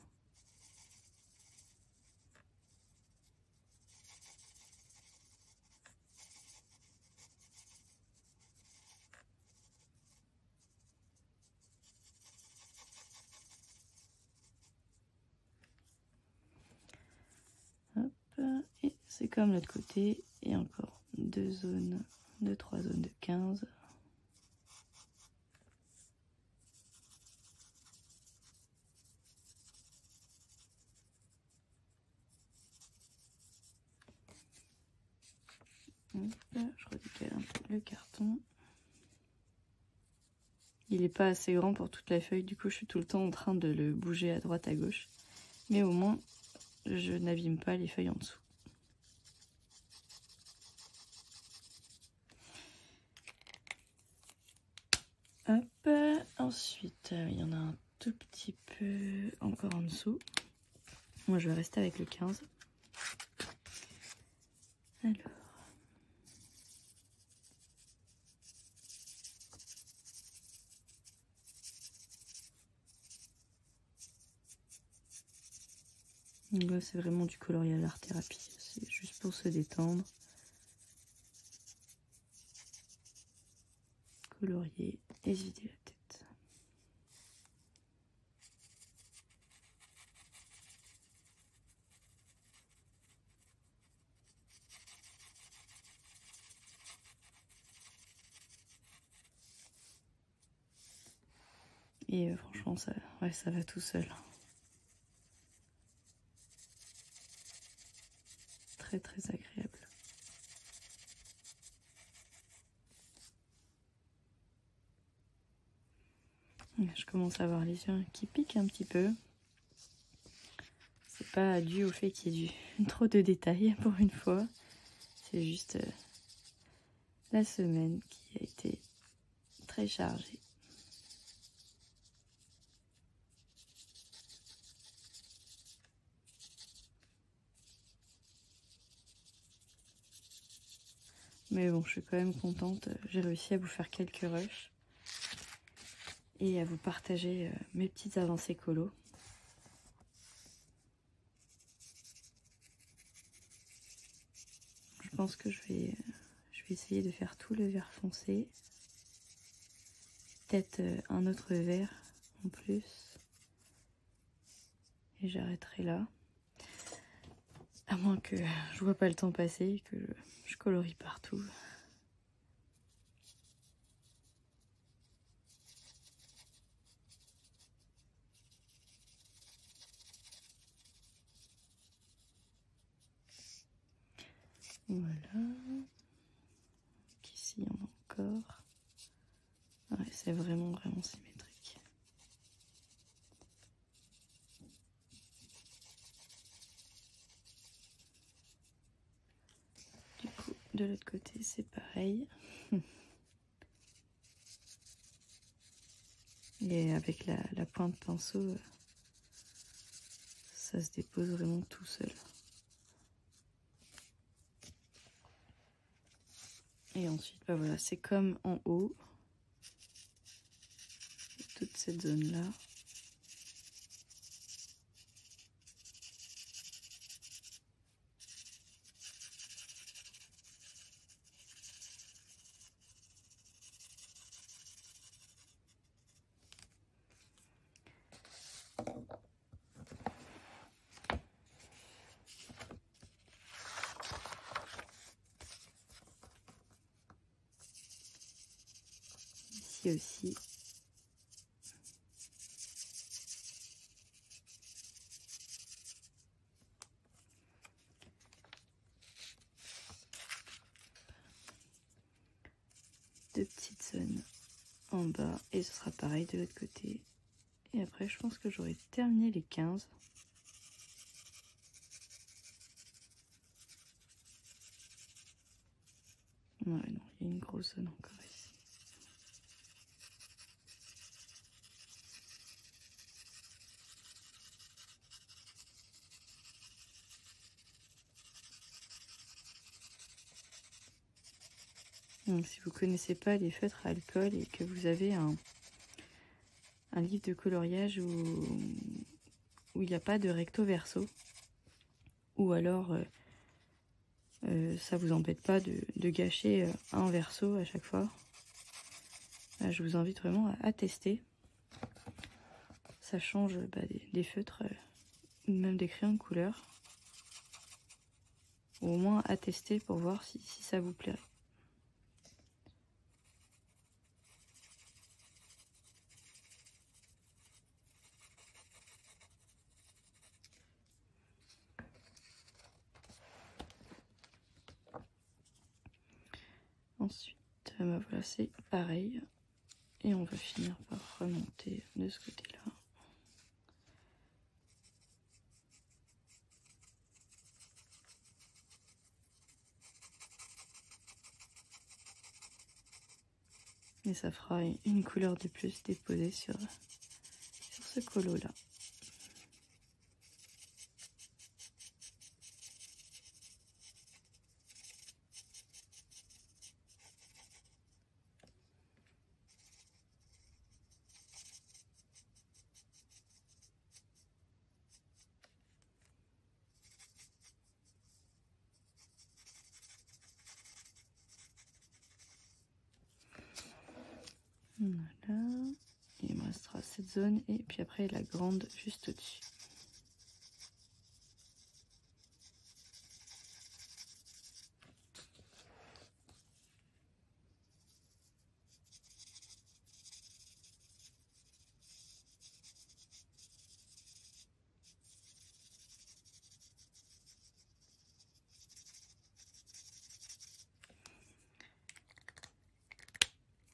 Hop, et c'est comme l'autre côté, et encore 3 zones de 15. Hop, je redécale un peu le carton. Il n'est pas assez grand pour toute la feuille, du coup je suis tout le temps en train de le bouger à droite à gauche. Mais au moins, je n'abîme pas les feuilles en dessous. Hop, ensuite, il y en a un tout petit peu encore en dessous. Moi, je vais rester avec le 15. Alors. Donc là, c'est vraiment du coloriage art thérapie. C'est juste pour se détendre. Colorier et se vider la tête. Et franchement, ça va tout seul. Très très agréable. Je commence à avoir les yeux qui piquent un petit peu. C'est pas dû au fait qu'il y ait trop de détails pour une fois. C'est juste la semaine qui a été très chargé. Mais bon, je suis quand même contente. J'ai réussi à vous faire quelques rushs et à vous partager mes petites avancées colo. Je pense que je vais essayer de faire tout le vert foncé. Peut-être un autre vert en plus. Et j'arrêterai là. À moins que je vois pas le temps passer et que je colorie partout. Voilà. Donc ici, il y en a encore. Ouais, c'est vraiment symétrique. Du coup, de l'autre côté, c'est pareil. Et avec la pointe pinceau, ça se dépose vraiment tout seul. Et ensuite, bah voilà, c'est comme en haut. Toute cette zone-là. Ici aussi. Deux petites zones en bas et ce sera pareil de l'autre côté. Et après, je pense que j'aurai terminé les 15. Ouais, non, il y a une grosse zone encore ici. Donc, si vous ne connaissez pas les feutres à alcool et que vous avez un livre de coloriage où il n'y a pas de recto verso, ou alors ça vous embête pas de gâcher un verso à chaque fois, je vous invite vraiment à tester. Ça change des feutres ou même des crayons de couleur, ou au moins à tester pour voir si ça vous plairait. Ensuite, voilà, c'est pareil. Et on va finir par remonter de ce côté-là. Et ça fera une couleur de plus déposée sur ce colo-là. Voilà. Et il me restera cette zone et puis après la grande juste au-dessus.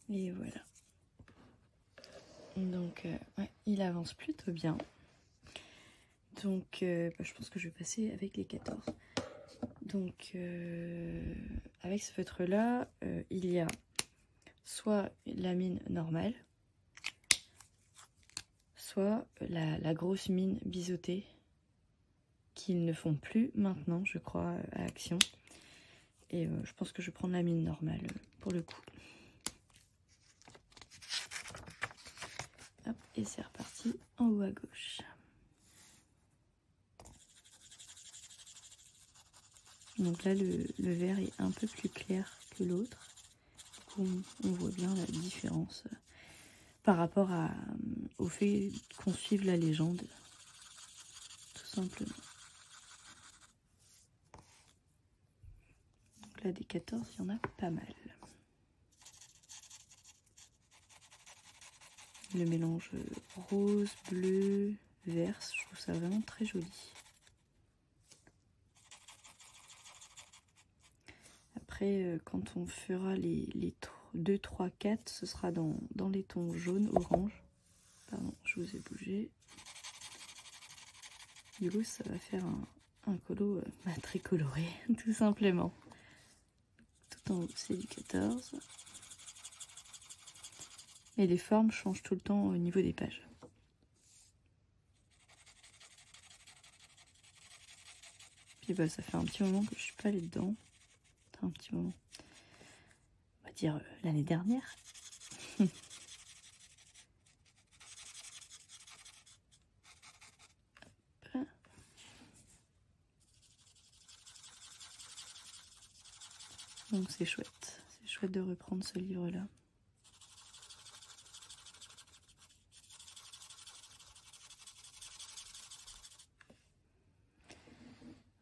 Et voilà. Donc, ouais, il avance plutôt bien. Donc, je pense que je vais passer avec les 14. Donc, avec ce feutre-là, il y a soit la mine normale, soit la grosse mine biseautée qu'ils ne font plus maintenant, je crois, à Action. Et je pense que je vais prendre la mine normale pour le coup. Hop, et c'est reparti en haut à gauche. Donc là, le vert est un peu plus clair que l'autre. Du coup, on voit bien la différence par rapport au fait qu'on suive la légende, tout simplement. Donc là, des 14, il y en a pas mal. Le mélange rose, bleu, vert, je trouve ça vraiment très joli. Après, quand on fera les 2, 3, 4, ce sera dans les tons jaune, orange. Pardon, je vous ai bougé. Du coup, ça va faire un colo très coloré, tout simplement. Tout en haut, c'est du 14. Et les formes changent tout le temps au niveau des pages. Puis bah, ça fait un petit moment que je suis pas allée dedans. Un petit moment. On va dire l'année dernière. Donc c'est chouette. C'est chouette de reprendre ce livre-là.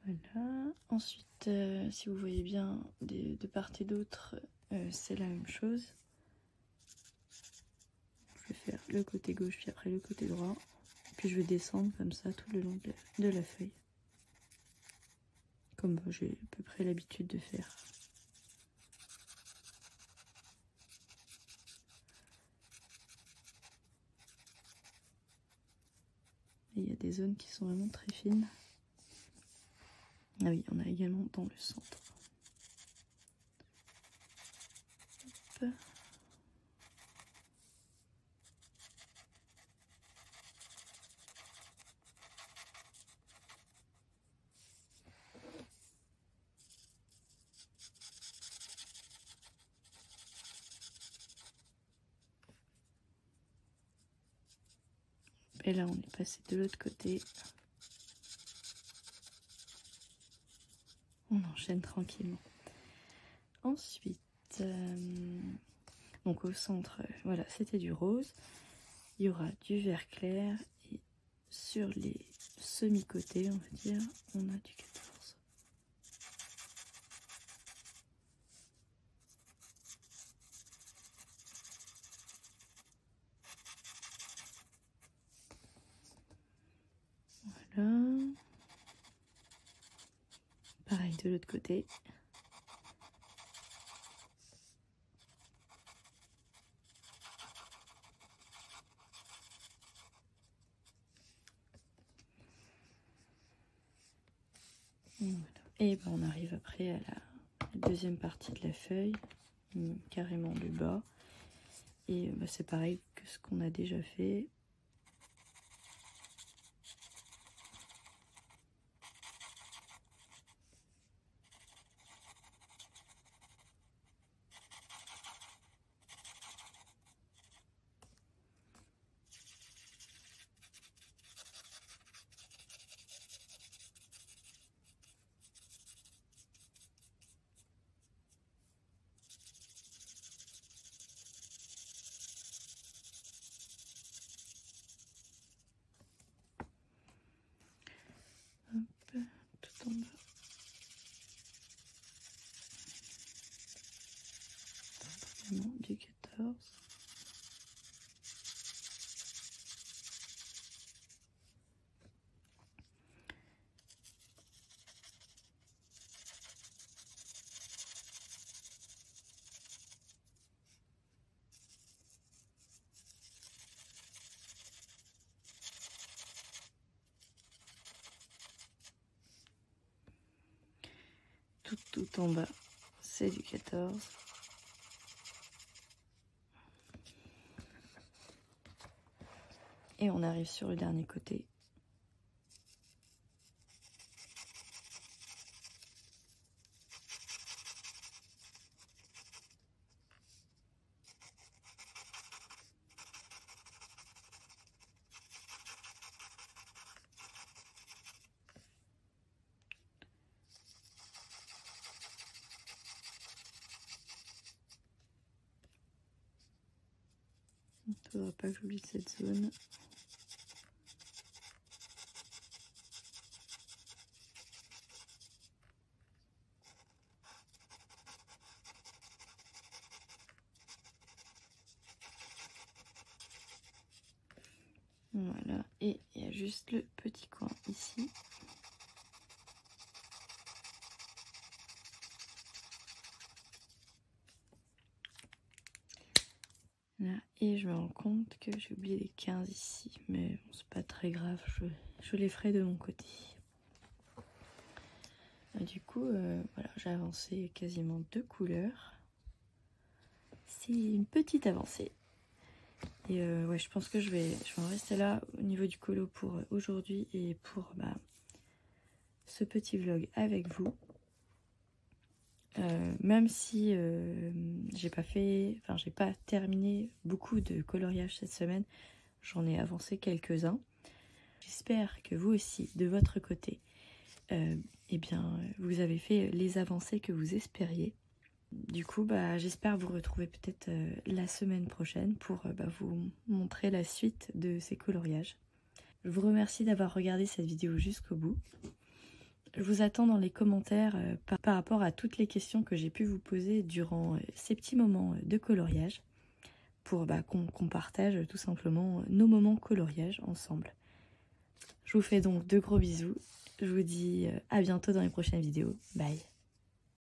Voilà. Ensuite, si vous voyez bien, de part et d'autre, c'est la même chose. Je vais faire le côté gauche, puis après le côté droit. Puis je vais descendre comme ça tout le long de la feuille. Comme j'ai à peu près l'habitude de faire. Et il y a des zones qui sont vraiment très fines. Ah oui, on a également dans le centre. Hop. Et là, on est passé de l'autre côté. On enchaîne tranquillement. Ensuite, donc au centre, voilà, c'était du rose. Il y aura du vert clair et sur les semi-côtés, on va dire, on a du 14. Voilà. Pareil de l'autre côté. Voilà. Et ben on arrive après à la deuxième partie de la feuille, carrément du bas. Et bah, c'est pareil que ce qu'on a déjà fait. Hop, tout en bas. Vraiment du 14. Tout en bas, c'est du 14. Et on arrive sur le dernier côté. Il ne faudra pas que j'oublie cette zone. Voilà, et il y a juste le petit coin ici. Là, et je me rends compte que j'ai oublié les 15 ici, mais bon, c'est pas très grave, je les ferai de mon côté. Du coup, voilà, j'ai avancé quasiment 2 couleurs. C'est une petite avancée. Et ouais, je pense que je vais en rester là au niveau du colo pour aujourd'hui et pour ce petit vlog avec vous. Même si j'ai pas terminé beaucoup de coloriage cette semaine, j'en ai avancé quelques-uns. J'espère que vous aussi, de votre côté, eh bien, vous avez fait les avancées que vous espériez. Du coup, j'espère vous retrouver peut-être la semaine prochaine pour vous montrer la suite de ces coloriages. Je vous remercie d'avoir regardé cette vidéo jusqu'au bout. Je vous attends dans les commentaires par rapport à toutes les questions que j'ai pu vous poser durant ces petits moments de coloriage pour qu'on partage tout simplement nos moments coloriage ensemble. Je vous fais donc de gros bisous. Je vous dis à bientôt dans les prochaines vidéos. Bye!